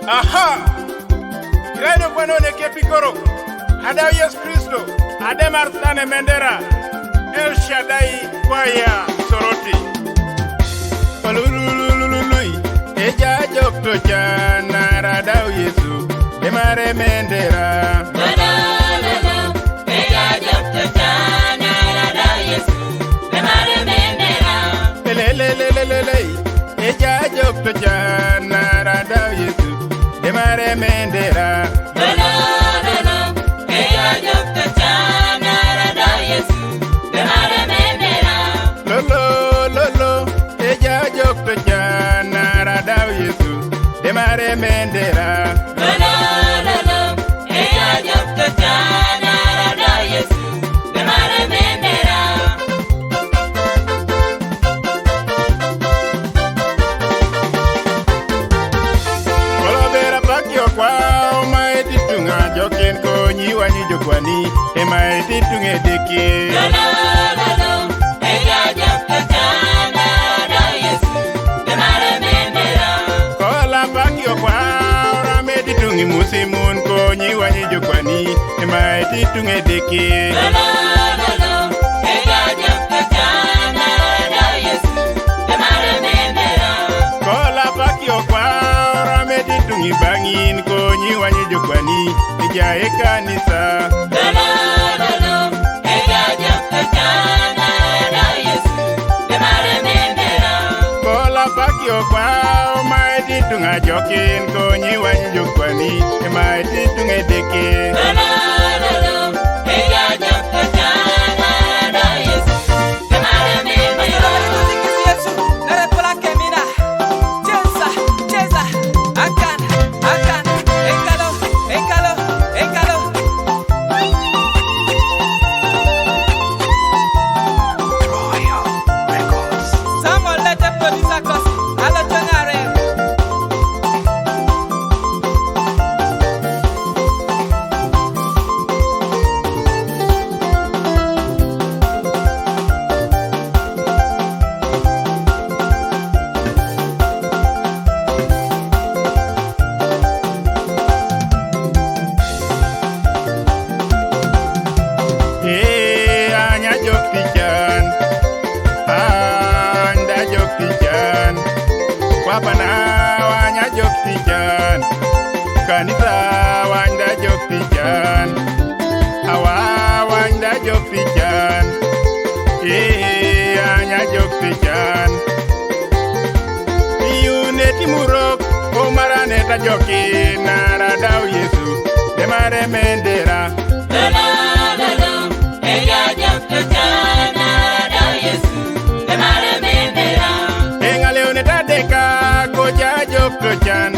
Aha! Greno Guanone Kepikoro, Ada Yes Christo, Ademar Tane Mendera, El Shaddai Kwaya Soroti. Palululului, Eja Jokto Jana Radau Yesu, Demare Mendera. Eja Jokto Jana Radau Yesu, Demare Mendera. Lelelelelele, Eja Jokto Jana Radau Yesu, Demare Mendera. Eja Jokto Jana Radau Yesu, Demare Mendera. Lolo, Eja Jokto Jana Radau Yesu, Demare Mendera. Eja Jokto Jana Radau Yesu, Demare Mendera. Kolobera pakio kwao maeti tunga joken konyi wanyi jokwani emaeti tunge deki. Eja Jokto Jana Radau Yesu, Demare Mendera. Kola pakio kwao rameti tungi musimun konyi wanyi jokwani emaeti tunge deki. Eja Jokto Jana Radau Yesu, Demare Mendera. Kola pakio kwao rameti tungi bangin konyi wanyi jokwani ejae kanisa. Eja Jokto Jana Radau Yesu, Demare Mendera. Kola pakio kwao maeti tunga jokin konyi wanyi jokwani emaeti tunge deki. Eja Jokto Jana Radau Yesu, Demare Mendera. Anya joktijan, anda joktijan, wapana wanya joktijan, kanisa wanda joktijan, hawa wanda joktijan, anya joktijan, yuneti murok, omaraneta joki naradau Yesu, demare mendera. Eja Jokto Jana Radau Yesu, Demare Mendera. Engaleone tadeka koja Jokto Jan